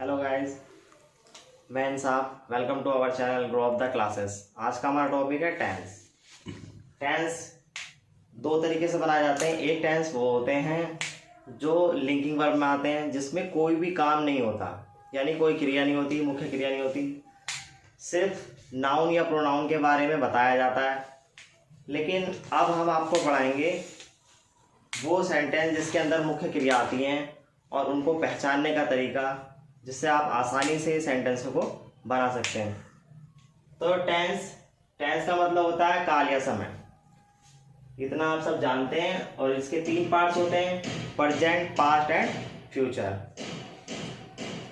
Hello guys, मैं Insaf. Welcome to our channel grow of the classes. आज का हमारा टॉपिक है टेंस। टेंस दो तरीके से बनाए जाते हैं। एक टेंस वो होते हैं जो लिंकिंग वर्ब में आते हैं, जिसमें कोई भी काम नहीं होता, यानी कोई क्रिया नहीं होती, मुख्य क्रिया नहीं होती, सिर्फ नाउन या प्रोनाउन के बारे में बताया जाता है। लेकिन अब हम आपको पढ़ाएंगे वो सेंटेंस जिसके अंदर मुख्य क्रिया आती हैं और उनको पहचानने का तरीका, जिससे आप आसानी से सेंटेंस को बना सकते हैं। तो टेंस का मतलब होता है काल या समय, इतना आप सब जानते हैं। और इसके तीन पार्ट्स होते हैं, प्रेजेंट, पास्ट एंड फ्यूचर।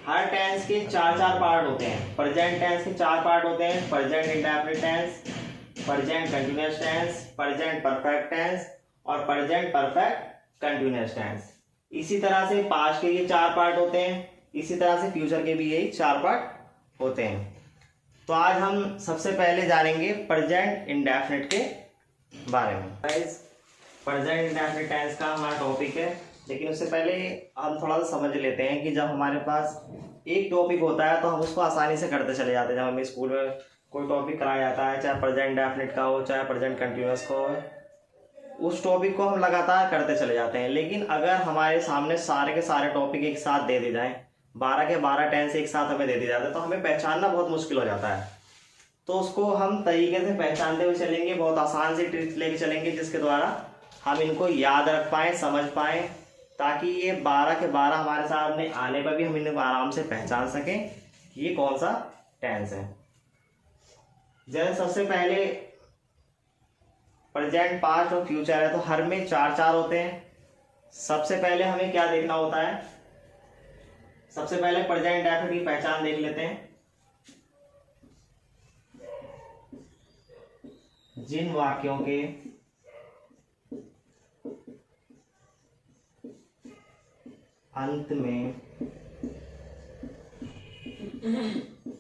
हर टेंस के चार पार्ट होते हैं। प्रेजेंट टेंस के चार पार्ट होते हैं, present indefinite tense, present continuous tense, present perfect tense और प्रेजेंट परफेक्ट कंटिन्यूअस टेंस। इसी तरह से पास्ट के ये चार पार्ट होते हैं, इसी तरह से फ्यूचर के भी यही चार पार्ट होते हैं। तो आज हम सबसे पहले जानेंगे प्रेजेंट इंडेफिनिट के बारे में। प्रेजेंट इंडेफिनिट टेंस का हमारा टॉपिक है, लेकिन उससे पहले हम थोड़ा सा समझ लेते हैं कि जब हमारे पास एक टॉपिक होता है तो हम उसको आसानी से करते चले जाते हैं। जब हमें स्कूल में कोई टॉपिक कराया जाता है, चाहे प्रेजेंट इंडेफिनिट का हो, चाहे प्रेजेंट कंटिन्यूअस का हो, उस टॉपिक को हम लगातार करते चले जाते हैं। लेकिन अगर हमारे सामने सारे के सारे टॉपिक एक साथ दे दी जाए, 12 के 12 टेंस एक साथ हमें दे दी जाते हैं, तो हमें पहचानना बहुत मुश्किल हो जाता है। तो उसको हम तरीके से पहचानते हुए चलेंगे, बहुत आसान से ट्रिक्स लेके चलेंगे, जिसके द्वारा हम इनको याद रख पाएँ, समझ पाएँ, ताकि ये 12 के 12 हमारे सामने आने पर भी हम इनको आराम से पहचान सकें कि ये कौन सा टेंस है। जैसे सबसे पहले प्रेजेंट, पास्ट और फ्यूचर है, तो हर में चार होते हैं। सबसे पहले हमें क्या देखना होता है, सबसे पहले प्रेजेंट इंडेफिनिट की पहचान देख लेते हैं। जिन वाक्यों के अंत में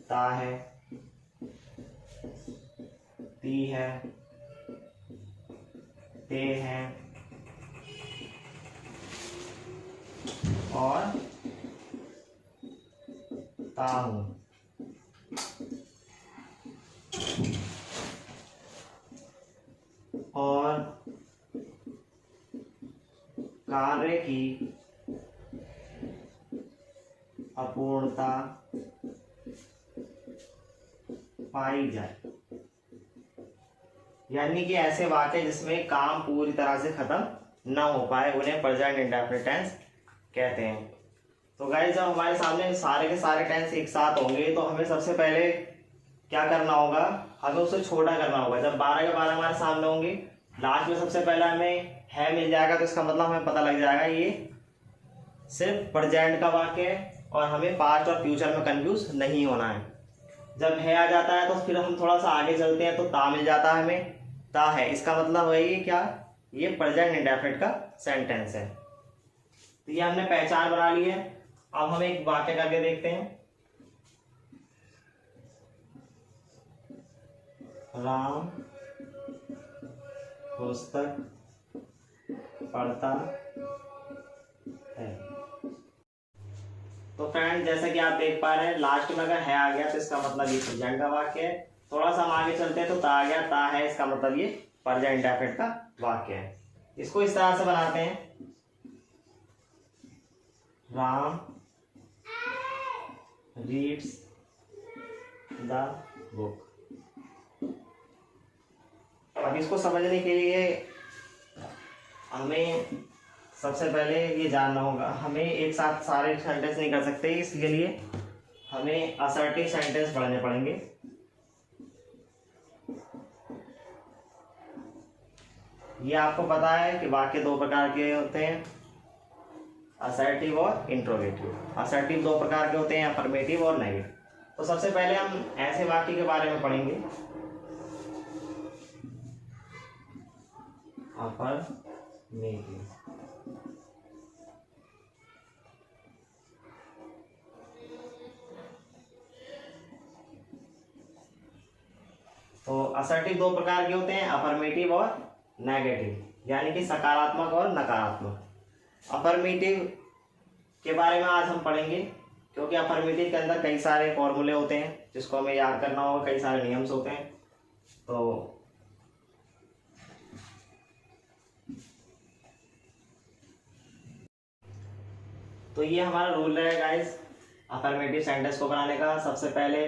ता है, ती है, ते हैं और ताहू, और कार्य की अपूर्णता पाई जाए, यानी कि ऐसे वाक्य जिसमें काम पूरी तरह से खत्म ना हो पाए, उन्हें प्रेजेंट इंडेफिनिट टेंस कहते हैं। तो गाइस, जब हमारे सामने सारे के सारे टेंस एक साथ होंगे तो हमें सबसे पहले क्या करना होगा, हमें उसे छोटा करना होगा। जब 12 के 12 हमारे सामने होंगे, लास्ट में सबसे पहले हमें है मिल जाएगा, तो इसका मतलब हमें पता लग जाएगा ये सिर्फ प्रेजेंट का वाक्य है और हमें पास्ट और फ्यूचर में कंफ्यूज नहीं होना है। जब है आ जाता है तो फिर हम थोड़ा सा आगे चलते हैं, तो ता मिल जाता है हमें, ता है, इसका मतलब वही क्या, ये प्रेजेंट इंडेफिनिट का सेंटेंस है। तो ये हमने पहचान बना ली है। अब हम एक वाक्य करके देखते हैं। राम पुस्तक पढ़ता है। तो फ्रेंड, जैसा कि आप देख पा रहे हैं, लास्ट में अगर है आ गया तो इसका मतलब ये प्रेजेंट का वाक्य है। थोड़ा सा हम आगे चलते हैं तो ता आ गया, ता है, इसका मतलब ये प्रेजेंट इंडेफिनिट का वाक्य है। इसको इस तरह से बनाते हैं, राम रीड्स द बुक। अब इसको समझने के लिए हमें सबसे पहले ये जानना होगा, हमें एक साथ सारे सेंटेंस नहीं कर सकते, इसके लिए हमें असर्टिव सेंटेंस पढ़ने पड़ेंगे। ये आपको पता है कि वाक्य दो प्रकार के होते हैं, असर्टिव और इंट्रोगेटिव। असर्टिव दो प्रकार के होते हैं, अफर्मेटिव और नेगेटिव। तो सबसे पहले हम ऐसे वाक्य के बारे में पढ़ेंगे, अफर्मेटिव। तो असर्टिव दो प्रकार के होते हैं, अफर्मेटिव और नेगेटिव, यानी कि सकारात्मक और नकारात्मक। अफर्मेटिव के बारे में आज हम पढ़ेंगे। क्योंकि अफर्मेटिव के अंदर कई सारे फॉर्मूले होते हैं जिसको हमें याद करना होगा, कई सारे नियम्स होते हैं। तो ये हमारा रूल है गाइस अफर्मेटिव सेंटेंस को बनाने का। सबसे पहले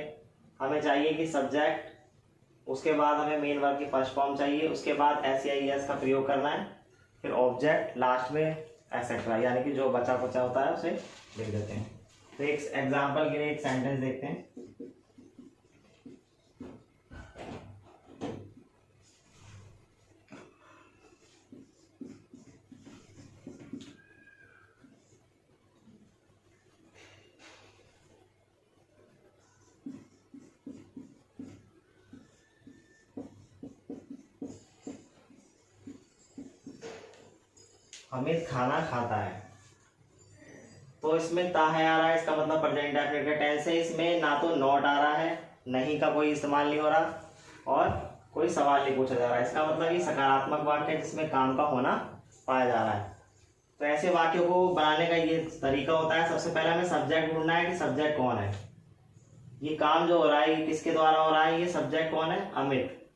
हमें चाहिए कि सब्जेक्ट, उसके बाद हमें मेन वर्ब की फर्स्ट फॉर्म चाहिए, उसके बाद एस या एस का प्रयोग करना है, फिर ऑब्जेक्ट, लास्ट में एसेट्रा, यानी कि जो बचा कुचा होता है उसे लिख देते हैं। तो एक एग्जांपल के लिए एक सेंटेंस देखते हैं। अमित खाना खाता है। तो इसमें ता है आ रहा है, इसका मतलब प्रेजेंट इंडेफिनिट का टेंस है। इसमें ना तो नॉट आ रहा है, नहीं का कोई इस्तेमाल नहीं हो रहा, और कोई सवाल नहीं पूछा जा रहा है। इसका मतलब ये सकारात्मक वाक्य है जिसमें काम का होना पाया जा रहा है। तो ऐसे वाक्यों को बनाने का ये तरीका होता है। सबसे पहले हमें सब्जेक्ट ढूंढना है कि सब्जेक्ट कौन है। ये काम जो हो रहा है ये किसके द्वारा हो रहा है, ये सब्जेक्ट कौन है, अमित।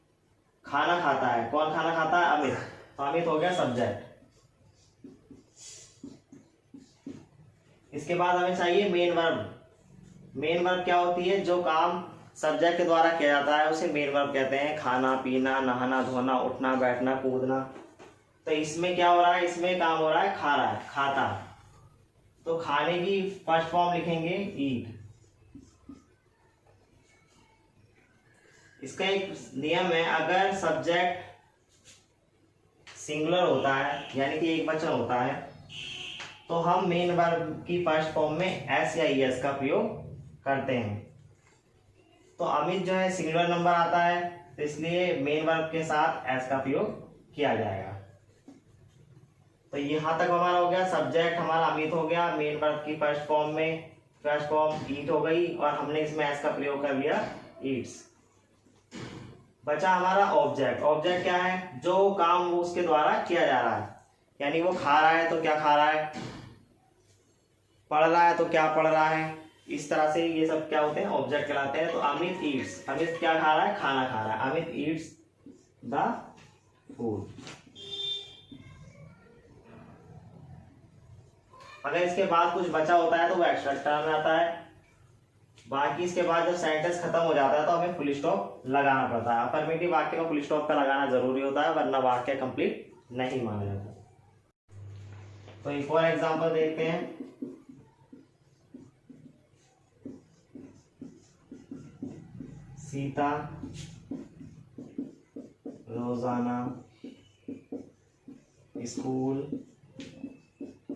खाना खाता है, कौन खाना खाता है, अमित। तो अमित हो गया सब्जेक्ट। इसके बाद हमें चाहिए मेन वर्ब। मेन वर्ब क्या होती है, जो काम सब्जेक्ट के द्वारा किया जाता है उसे मेन वर्ब कहते हैं। खाना, पीना, नहाना, धोना, उठना, बैठना, कूदना। तो इसमें क्या हो रहा है, इसमें काम हो रहा है खा रहा है, खाता। तो खाने की फर्स्ट फॉर्म लिखेंगे ईट। इसका एक नियम है, अगर सब्जेक्ट सिंगुलर होता है यानी कि एक वचन होता है तो हम मेन वर्ब की फर्स्ट फॉर्म में एस या एस का प्रयोग करते हैं। तो अमित जो है सिंगुलर नंबर आता है, तो इसलिए मेन वर्ब के साथ एस का प्रयोग किया जाएगा। तो यहां तक हमारा हो गया, सब्जेक्ट हमारा अमित हो गया, मेन वर्ब की फर्स्ट फॉर्म में फर्स्ट फॉर्म ईट हो गई, और हमने इसमें एस का प्रयोग कर लिया ईट्स। बचा हमारा ऑब्जेक्ट। ऑब्जेक्ट क्या है, जो काम वो उसके द्वारा किया जा रहा है, यानी वो खा रहा है तो क्या खा रहा है, पढ़ रहा है तो क्या पढ़ रहा है। इस तरह से ये सब क्या होते हैं, ऑब्जेक्ट कहलाते हैं। तो अमित ईट्स, अमित क्या खा रहा है, खाना खा रहा है। Amit eats the food. अगर इसके बाद कुछ बचा होता है तो वो एक्स्ट्रा टर्म में आता है। बाकी इसके बाद जब सेंटेंस खत्म हो जाता है तो हमें फुल स्टॉप लगाना पड़ता है। अफर्मेटिव वाक्य में फुल स्टॉप का लगाना जरूरी होता है, वरना वाक्य कंप्लीट नहीं माना जाता। तो एक और एग्जांपल देखते हैं। सीता रोजाना स्कूल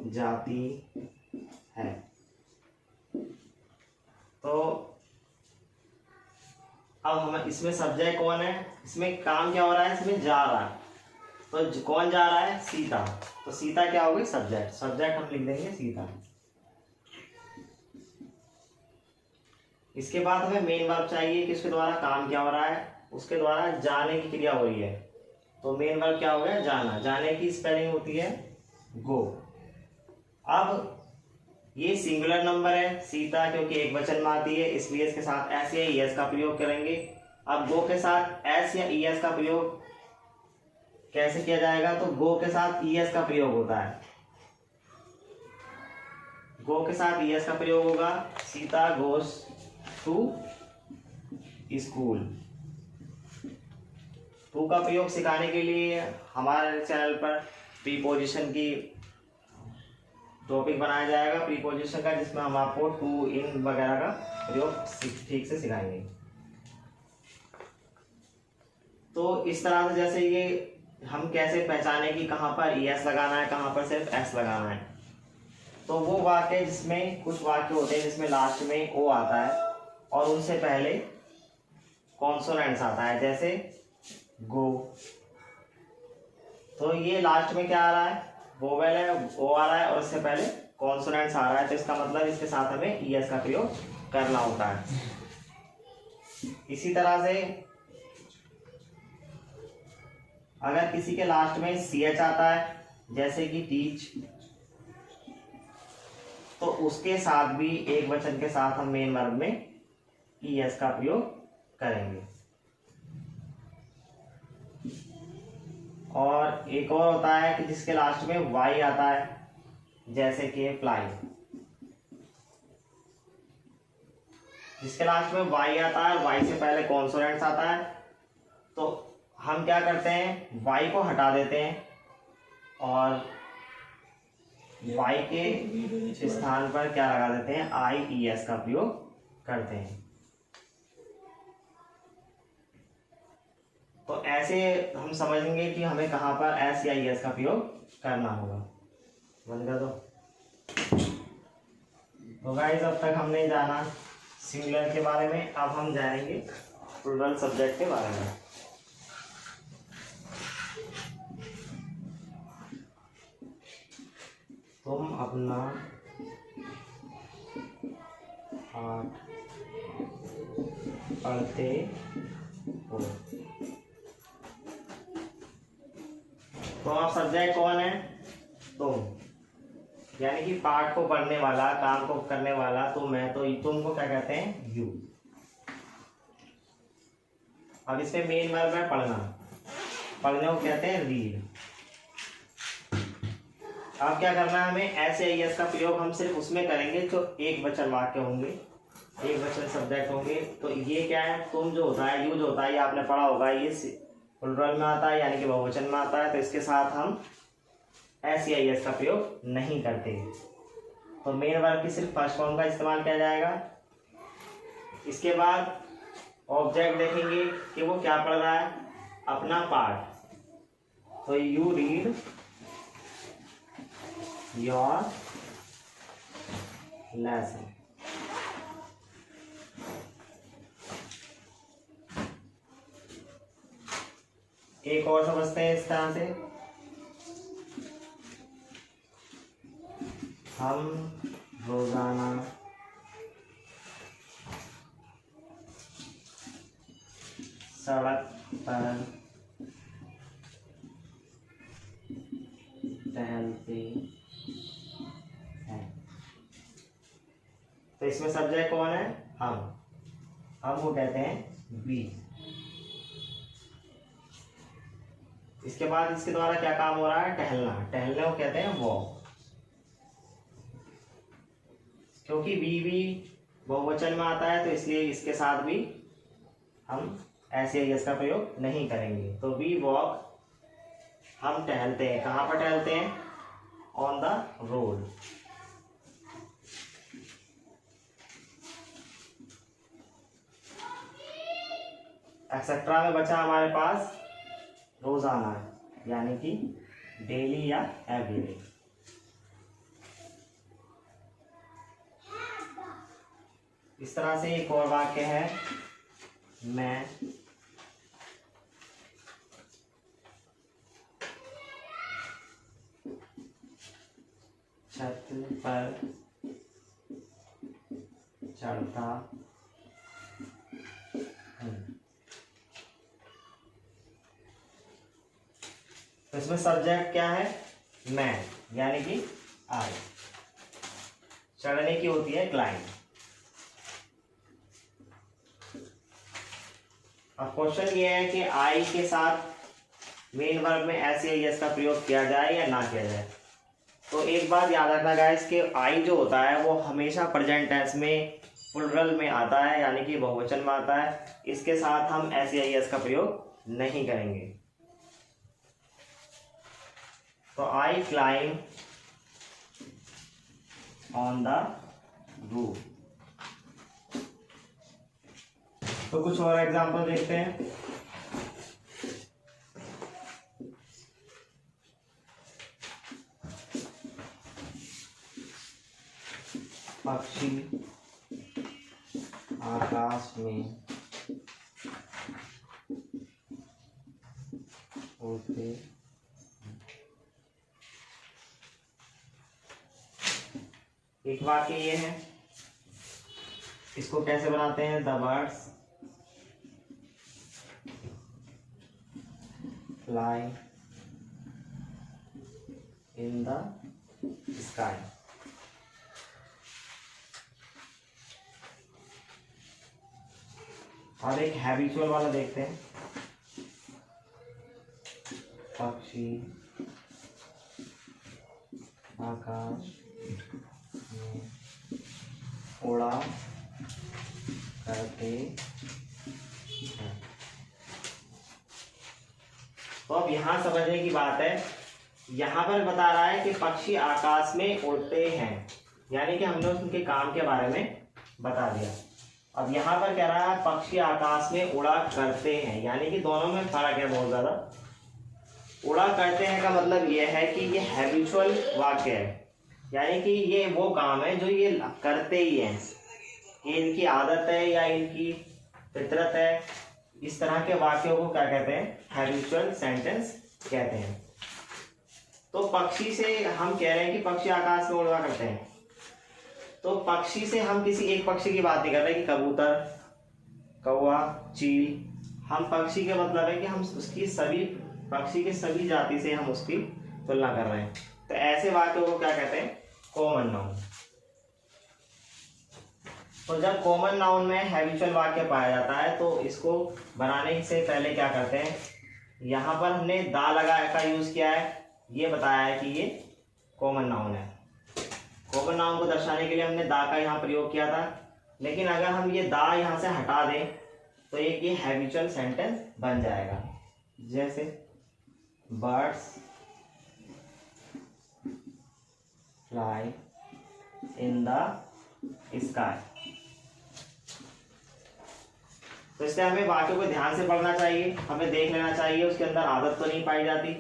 जाती है। तो अब हम इसमें सब्जेक्ट कौन है, इसमें काम क्या हो रहा है, इसमें जा रहा है। तो कौन जा रहा है, सीता। तो सीता क्या होगी, सब्जेक्ट। सब्जेक्ट हम लिख देंगे सीता। इसके बाद हमें मेन वर्ब चाहिए कि उसके द्वारा काम क्या हो रहा है, उसके द्वारा जाने की क्रिया हो रही है। तो मेन वर्ब क्या हो गया, जाना। जाने की स्पेलिंग होती है गो। अब ये सिंगुलर नंबर है सीता, क्योंकि एक वचन में आती है, इसलिए इसके साथ एस या ईएस का प्रयोग करेंगे। अब गो के साथ एस या ईएस का प्रयोग कैसे किया जाएगा, तो गो के साथ ईएस का प्रयोग होता है। गो के साथ ईएस का प्रयोग होगा। Sita goes to school. To का प्रयोग सिखाने के लिए हमारे चैनल पर प्रीपोजिशन की टॉपिक बनाया जाएगा, प्रीपोजिशन का, जिसमें हम आपको टू, इन वगैरह का प्रयोग ठीक से सिखाएंगे। तो इस तरह से जैसे ये हम कैसे पहचाने कि कहाँ पर एस लगाना है, कहाँ पर सिर्फ एस लगाना है। तो वो वाक्य जिसमें कुछ वाक्य होते हैं जिसमें लास्ट में ओ आता है और उनसे पहले कॉन्सोनेंट्स आता है, जैसे गो। तो ये लास्ट में क्या आ रहा है, वोवेल है, ओ आ रहा है, और इससे पहले कॉन्सोनेंट्स आ रहा है। तो इसका मतलब इसके साथ हमें ईएस का प्रयोग करना होता है। इसी तरह से अगर किसी के लास्ट में सी एच आता है, जैसे कि टीच, तो उसके साथ भी एक वचन के साथ हम मेन वर्ब में ES का प्रयोग करेंगे। और एक और होता है कि जिसके लास्ट में Y आता है, जैसे कि फ्लाई, जिसके लास्ट में Y आता है, Y से पहले कॉन्सोनेंट्स आता है, तो हम क्या करते हैं, Y को हटा देते हैं और Y के स्थान पर क्या लगा देते हैं, IES का प्रयोग करते हैं। तो ऐसे हम समझेंगे कि हमें कहाँ पर S या ES का प्रयोग करना होगा। बंद कर दो। तो गाइस, अब तक हमने जाना सिंगुलर के बारे में, अब हम जानेंगे प्लूरल सब्जेक्ट के बारे में। तुम अपना पाठ पढ़ते हो। तो आप सब्जेक्ट कौन है, तुम, यानी कि पाठ को पढ़ने वाला, काम को करने वाला तुम है, तो तुम को क्या कहते हैं, यू। अब इसमें मेन वर्ब है पढ़ना, पढ़ने को कहते हैं रीड। अब क्या करना है हमें, ऐसे ES का प्रयोग हम सिर्फ उसमें करेंगे जो एक वचन वाक्य होंगे, एक वचन सब्जेक्ट होंगे। तो ये क्या है, तुम जो होता है, यू जो होता है, ये आपने पढ़ा होगा, ये प्लूरल में आता है, यानी कि बहुवचन में आता है। तो इसके साथ हम ऐसे ES का प्रयोग नहीं करते। तो मेन वर्ब की सिर्फ फर्स्ट फॉर्म का इस्तेमाल किया जाएगा। इसके बाद ऑब्जेक्ट देखेंगे कि वो क्या पढ़ रहा है, अपना पाठ। तो यू रीड योर लेसन। एक और समझते हैं इस तरह से, हम रोजाना सड़क पर टहलते हैं। तो इसमें सब्जेक्ट कौन है, हम वो कहते हैं वी। इसके बाद इसके द्वारा क्या काम हो रहा है, टहलना, टहलने को कहते हैं वॉक। क्योंकि वी बहुवचन में आता है, तो इसलिए इसके साथ भी हम ऐसे ES का प्रयोग नहीं करेंगे। तो वी वॉक, हम टहलते हैं। कहाँ पर टहलते हैं, ऑन द रोड। एक्सेट्रा में बचा हमारे पास रोजाना, यानी कि डेली या एवरीडे। इस तरह से एक और वाक्य है, मैं छत पर चढ़ता हूँ। तो इसमें सब्जेक्ट क्या है, मैं, यानी कि आई। चढ़ने की होती है क्लाइंब। अब क्वेश्चन ये है कि आई के साथ मेन वर्ब में ऐसे ES का प्रयोग किया जाए या ना किया जाए। तो एक बात याद रखना गाइस कि आई जो होता है वो हमेशा प्रेजेंट टेंस में प्लूरल में आता है, यानी कि बहुवचन में आता है। इसके साथ हम ऐसे ES का प्रयोग नहीं करेंगे। तो I climb on the roof. तो कुछ और एग्जांपल देखते हैं। पक्षी आकाश में उड़ते। एक वाक्य ये है, इसको कैसे बनाते हैं, the birds fly in the sky. अब एक हैबिचुअल वाला देखते हैं। पक्षी आकाश में उड़ा करते हैं। तो अब यहाँ समझने की बात है, यहाँ पर बता रहा है कि पक्षी आकाश में उड़ते हैं, यानी कि हमने उनके काम के बारे में बता दिया। अब यहाँ पर कह रहा है पक्षी आकाश में उड़ा करते हैं, यानी कि दोनों में फर्क है बहुत ज़्यादा। उड़ा करते हैं का मतलब यह है कि ये हैबिचुअल वाक्य है, यानी कि ये वो काम है जो ये करते ही हैं, ये इनकी आदत है या इनकी फितरत है। इस तरह के वाक्यों को क्या कहते हैं? हैबिचुअल सेंटेंस कहते हैं। तो पक्षी से हम कह रहे हैं कि पक्षी आकाश में उड़ा करते हैं, तो पक्षी से हम किसी एक पक्षी की बात नहीं कर रहे कि कबूतर, कौवा, चील। हम पक्षी के मतलब है कि हम उसकी सभी पक्षी के सभी जाति से हम उसकी तुलना कर रहे हैं। तो ऐसे वाक्यों को क्या कहते हैं? Common noun. तो जब कॉमन नाउन में हैबिचुअल वाक्य पाया जाता है तो इसको बनाने से पहले क्या करते हैं, यहाँ पर हमने दा लगा का यूज किया है, ये बताया है कि ये कॉमन नाउन है। कॉमन नाउन को दर्शाने के लिए हमने दा का यहाँ प्रयोग किया था, लेकिन अगर हम ये दा यहाँ से हटा दें तो एक ये हैबिचुअल सेंटेंस बन जाएगा। जैसे birds fly in the sky. तो इसलिए हमें वाक्यों को ध्यान से पढ़ना चाहिए, हमें देख लेना चाहिए उसके अंदर आदत तो नहीं पाई जाती।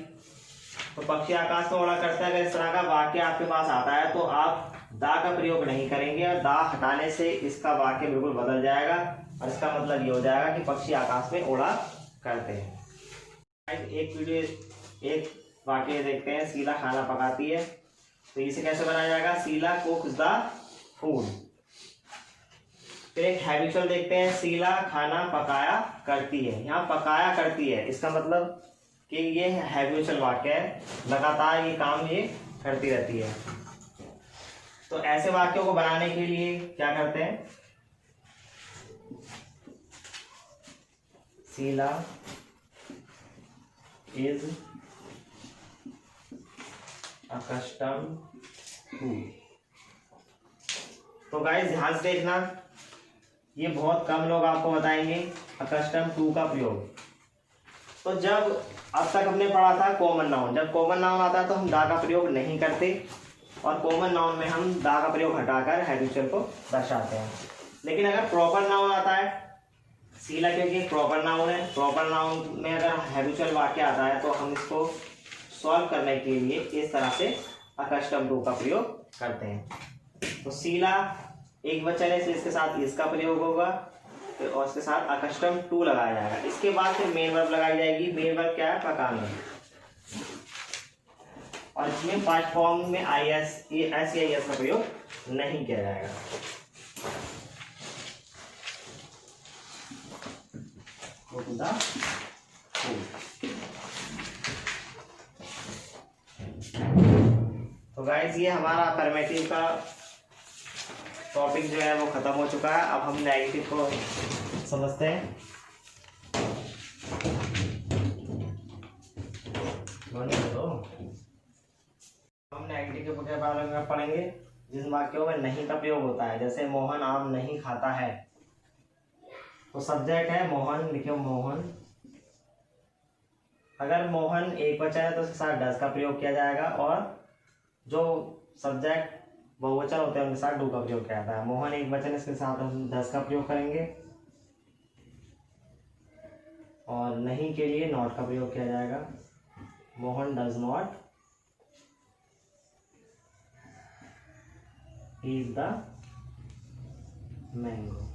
तो पक्षी आकाश में उड़ा करता है, अगर इस तरह का वाक्य आपके पास आता है तो आप दा का प्रयोग नहीं करेंगे, और दा हटाने से इसका वाक्य बिल्कुल बदल जाएगा और इसका मतलब ये हो जाएगा कि पक्षी आकाश में उड़ा करते हैं। एक वाक्य देखते हैं, शीला खाना पकाती है। तो इसे कैसे बनाया जाएगा? Sheela cooks the food. फिर एक हैबिचुअल देखते हैं, शीला खाना पकाया करती है। यहाँ पकाया करती है, इसका मतलब कि ये हैबिचुअल वाक्य है, लगातार ये काम ये करती रहती है। तो ऐसे वाक्यों को बनाने के लिए क्या करते हैं? Sheela is accustomed to। तो गाइस ध्यान से देखना, ये बहुत कम लोग आपको बताएंगे accustomed to का प्रयोग। तो जब अब तक हमने पढ़ा था कॉमन नाउन, जब कॉमन नाउन आता है तो हम दा का प्रयोग नहीं करते, और कॉमन नाउन में हम दा का प्रयोग हटाकर हैबिचुअल को दर्शाते हैं। लेकिन अगर प्रॉपर नाउन आता है, शीला क्योंकि एक प्रॉपर नाउन है, प्रॉपर नाउन में अगर हैबिचुअल वाक्य आता है तो हम इसको सॉल्व करने के लिए इस तरह से accustomed to का प्रयोग करते हैं। तो शीला एक वचन है, इसके साथ इसका प्रयोग होगा, फिर और इसके साथ accustomed to लगाया जाएगा। इसके बाद फिर मेन वर्ब लगाई जाएगी। मेन वर्ब क्या है? पकाना। और इसमें पास्ट फॉर्म में IS का प्रयोग नहीं किया जाएगा। तो गाइस ये हमारा अफर्मेटिव का टॉपिक जो है वो खत्म हो चुका है। अब हम नेगेटिव को समझते हैं। हम नेगेटिव के बारे में पढ़ेंगे जिस वाक्यों में नहीं का प्रयोग होता है। जैसे मोहन आम नहीं खाता है, तो सब्जेक्ट है मोहन, लिखिए मोहन। अगर मोहन एक वचन है तो उसके साथ डज का प्रयोग किया जाएगा, और जो सब्जेक्ट बहुवचन होते हैं उनके साथ डू का प्रयोग किया जाता है। मोहन एक वचन, इसके साथ हम डज का प्रयोग करेंगे, और नहीं के लिए नॉट का प्रयोग किया जाएगा। Mohan does not eat the mango.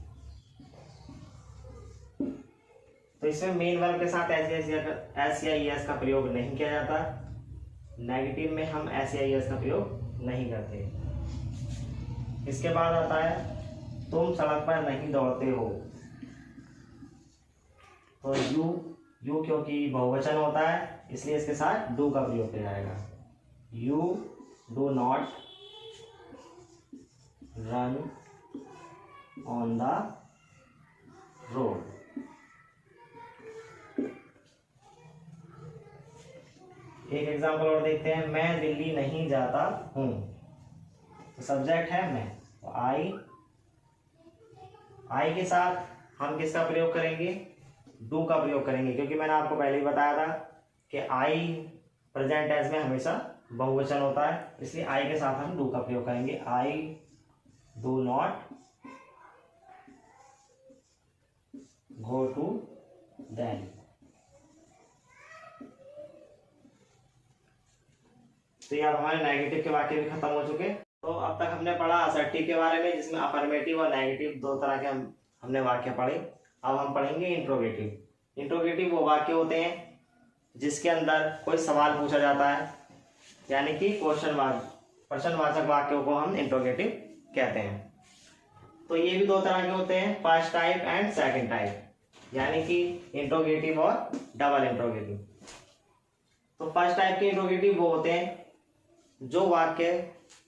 तो इसमें मेन वर्ब के साथ एस या ईएस का प्रयोग नहीं किया जाता। नेगेटिव में हम एस या ईएस का प्रयोग नहीं करते। इसके बाद आता है तुम सड़क पर नहीं दौड़ते हो। तो यू क्योंकि बहुवचन होता है इसलिए इसके साथ डू का प्रयोग किया जाएगा। You do not run on the road. एक एग्जाम्पल और देखते हैं, मैं दिल्ली नहीं जाता हूँ। तो सब्जेक्ट है मैं, तो आई के साथ हम किसका प्रयोग करेंगे, डू का प्रयोग करेंगे, क्योंकि मैंने आपको पहले ही बताया था कि आई प्रेजेंट टेंस में हमेशा बहुवचन होता है, इसलिए आई के साथ हम डू का प्रयोग करेंगे। I do not go to Delhi. तो ये अब हमारे नेगेटिव के वाक्य भी खत्म हो चुके। तो अब तक हमने पढ़ा असर्टिव के बारे में, जिसमें अफर्मेटिव और नेगेटिव दो तरह के हमने वाक्य पढ़े। अब हम पढ़ेंगे इंट्रोगेटिव। इंट्रोगेटिव वो वाक्य होते हैं जिसके अंदर कोई सवाल पूछा जाता है, यानी कि प्रश्नवाचक वाक्यों को हम इंट्रोगेटिव कहते हैं। तो ये भी दो तरह के होते हैं, first type and second type, यानी कि इंट्रोगेटिव और डबल इंट्रोगेटिव। तो फर्स्ट टाइप के इंट्रोगेटिव वो होते हैं जो वाक्य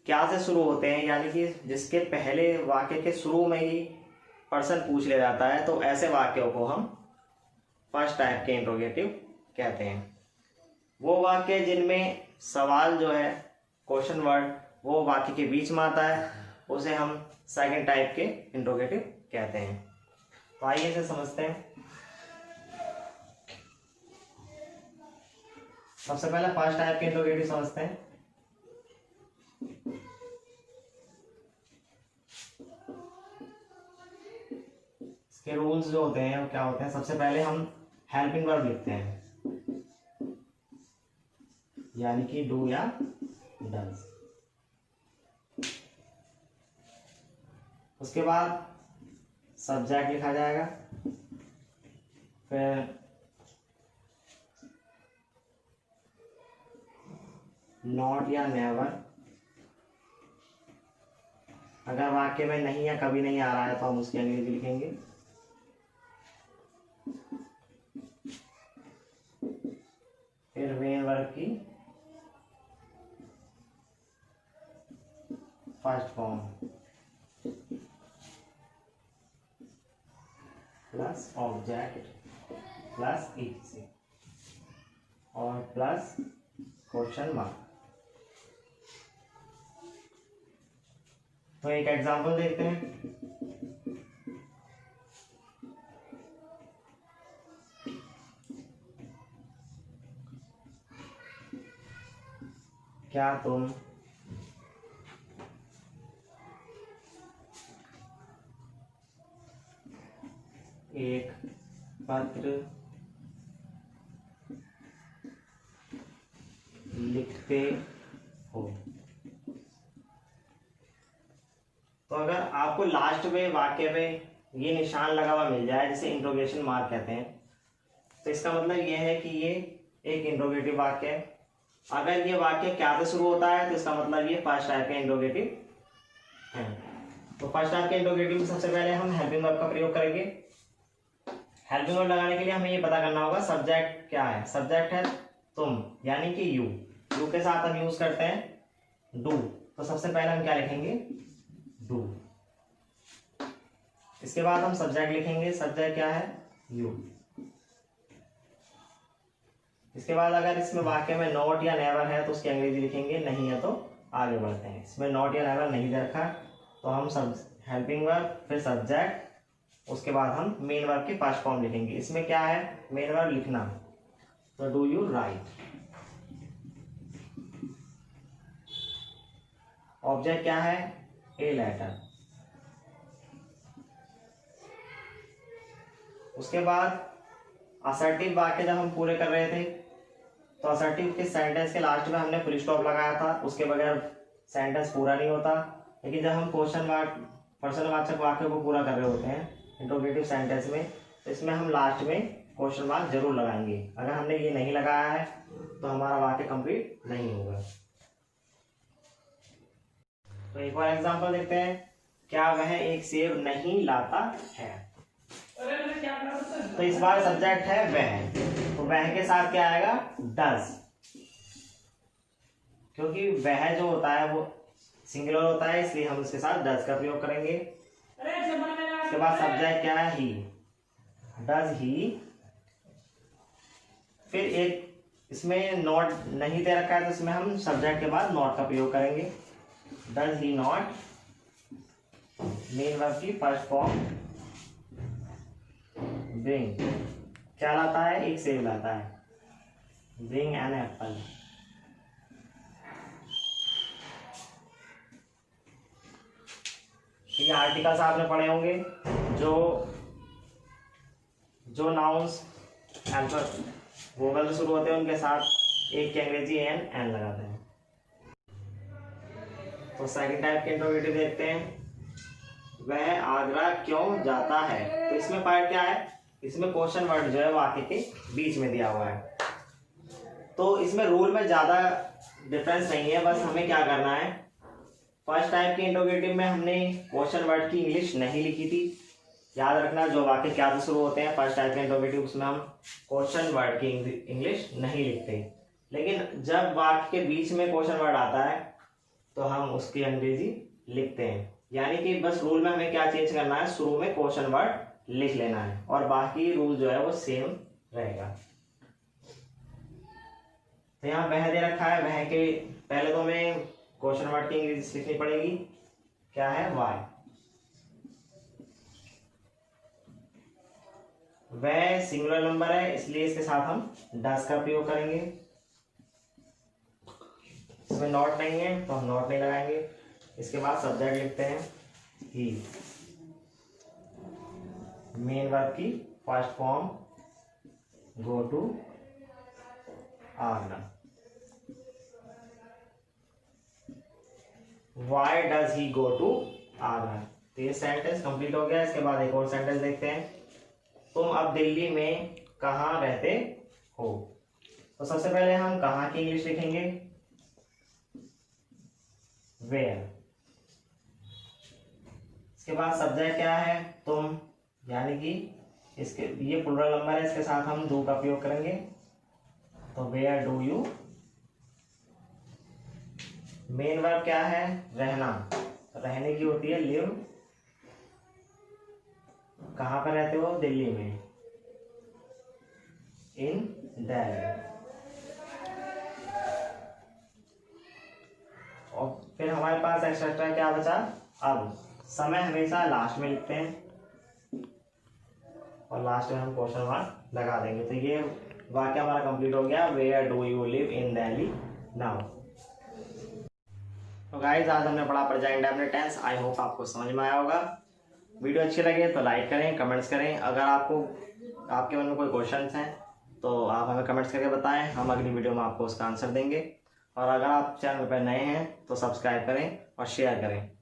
क्या से शुरू होते हैं, यानी कि जिसके पहले वाक्य के शुरू में ही प्रश्न पूछ लिया जाता है, तो ऐसे वाक्यों को हम फर्स्ट टाइप के इंट्रोगेटिव कहते हैं। वो वाक्य जिनमें सवाल जो है, क्वेश्चन वर्ड, वो वाक्य के बीच में आता है, उसे हम सेकंड टाइप के इंट्रोगेटिव कहते हैं। तो आइए इसे समझते हैं। सबसे पहले फर्स्ट टाइप के इंट्रोगेटिव समझते हैं। इसके रूल्स जो होते हैं वो क्या होते हैं, सबसे पहले हम हेल्पिंग वर्ब लिखते हैं, यानी कि डू या डज। उसके बाद सब्जेक्ट लिखा जाएगा, फिर नॉट या नेवर, अगर वाक्य में नहीं या कभी नहीं आ रहा है तो हम उसकी अंग्रेजी लिखेंगे। फिर मेन वर्ब की first form plus object plus each और प्लस क्वेश्चन मार्क। तो एक एग्जांपल देखते हैं। क्या तुम एक पत्र लिखते हो? तो अगर आपको लास्ट में वाक्य में ये निशान लगा हुआ मिल जाए, जिसे इंट्रोगेशन मार्क कहते हैं, तो इसका मतलब ये है कि ये एक इंट्रोगेटिव वाक्य है। अगर ये वाक्य क्या से शुरू होता है तो इसका मतलब ये फर्स्ट टाइप का इंट्रोगेटिव है। तो फर्स्ट टाइप के इंट्रोगेटिव में सबसे पहले हम हेल्पिंग वर्ब का प्रयोग करेंगे। हेल्पिंग वर्ब लगाने के लिए हमें ये पता करना होगा सब्जेक्ट क्या है। सब्जेक्ट है तुम, यानी कि यू। यू के साथ हम यूज करते हैं डू, तो सबसे पहले हम क्या लिखेंगे, डू। इसके बाद हम सब्जेक्ट लिखेंगे, सब्जेक्ट क्या है, यू। इसके बाद अगर इसमें वाक्य में नॉट या नेवर है तो उसकी अंग्रेजी लिखेंगे, नहीं है तो आगे बढ़ते हैं। इसमें नॉट या नेवर नहीं दे रखा तो हम सब हेल्पिंग वर्ब, फिर सब्जेक्ट, उसके बाद हम मेन वर्ब की फर्स्ट फॉर्म लिखेंगे। इसमें क्या है, मेन वर्ब लिखना, तो डू यू राइट। ऑब्जेक्ट क्या है, ए लेटर। उसके बाद असर्टिव वाक्य जब हम पूरे कर रहे थे तो असर्टिव के सेंटेंस के लास्ट में हमने फुल स्टॉप लगाया था, उसके बगैर सेंटेंस पूरा नहीं होता। लेकिन जब हम प्रश्नवाचक वाक्य को पूरा कर रहे होते हैं इंट्रोगेटिव सेंटेंस में, तो इसमें हम लास्ट में क्वेश्चन मार्क जरूर लगाएंगे। अगर हमने ये नहीं लगाया है तो हमारा वाक्य कंप्लीट नहीं होगा। तो एक बार एग्जांपल देखते हैं। क्या वह एक सेब नहीं लाता है? तो इस बार सब्जेक्ट है वह, तो वह के साथ क्या आएगा, डज, क्योंकि वह जो होता है वो सिंगुलर होता है, इसलिए हम उसके साथ डज का प्रयोग करेंगे। इसके बाद सब्जेक्ट क्या है, ही, डज ही। फिर एक इसमें नॉट नहीं दे रखा है तो इसमें हम सब्जेक्ट के बाद नॉट का प्रयोग करेंगे। Does he not main verb की फर्स्ट फॉर्म ब्रिंग क्या लाता है, एक सेब लाता है, ब्रिंग एन एप्पल। ये आर्टिकल्स आपने पढ़े होंगे जो नाउन्स वोवल से शुरू होते हैं उनके साथ एक की अंग्रेजी एन लगाते हैं। तो सेकंड टाइप के इंट्रोगेटिव देखते हैं। वह आगरा क्यों जाता है। तो इसमें पार्ट क्या है, इसमें क्वेश्चन वर्ड जो है वाक्य के बीच में दिया हुआ है। तो इसमें रूल में ज़्यादा डिफरेंस नहीं है, बस हमें क्या करना है, फर्स्ट टाइप के इंट्रोगेटिव में हमने क्वेश्चन वर्ड की इंग्लिश नहीं लिखी थी। याद रखना जो वाक्य क्या से शुरू होते हैं फर्स्ट टाइप के इंट्रोगेटिव उसमें हम क्वेश्चन वर्ड की इंग्लिश नहीं लिखते, लेकिन जब वाक्य के बीच में क्वेश्चन वर्ड आता है तो हम उसकी अंग्रेजी लिखते हैं। यानी कि बस रूल में हमें क्या चेंज करना है, शुरू में क्वेश्चन वर्ड लिख लेना है और बाकी रूल जो है वो सेम रहेगा। तो यहाँ वह दे रखा है, वह के पहले तो हमें क्वेश्चन वर्ड की इंग्लिश लिखनी पड़ेगी, क्या है, वाई। वह सिंगुलर नंबर है इसलिए इसके साथ हम डस का प्रयोग करेंगे। इसमें नॉट नहीं है तो हम नॉट नहीं लगाएंगे। इसके बाद सब्जेक्ट लिखते हैं ही, मेन वर्ब की first form go to Agra. Why does he go to Agra. तो ये सेंटेंस कंप्लीट हो गया। इसके बाद एक और सेंटेंस देखते हैं। तुम अब दिल्ली में कहाँ रहते हो। तो सबसे पहले हम कहाँ की इंग्लिश लिखेंगे, वेयर। इसके बाद सब्जेक्ट क्या है, तुम, यानी कि इसके ये प्लूरल नंबर है, इसके साथ हम डू का प्रयोग करेंगे। तो where do you. Main verb क्या है, रहना, रहने की होती है लिव। कहाँ पर रहते हो, दिल्ली में, इन दिल्ली। और फिर हमारे पास एक्स्ट्रा क्या बचा, अब। समय हमेशा लास्ट में लिखते हैं और लास्ट में हम क्वेश्चन मार्क लगा देंगे। तो ये वाक्य हमारा कंप्लीट हो गया, where do you live in Delhi now. तो गाइस आज हमने पढ़ा present indefinite tense. I hope आपको समझ में आया होगा। वीडियो अच्छी लगे तो लाइक करें, कमेंट्स करें। अगर आपके मन में कोई क्वेश्चंस हैं तो आप हमें कमेंट्स करके बताएं, हम अगली वीडियो में आपको उसका आंसर देंगे। और अगर आप चैनल पर नए हैं तो सब्सक्राइब करें और शेयर करें।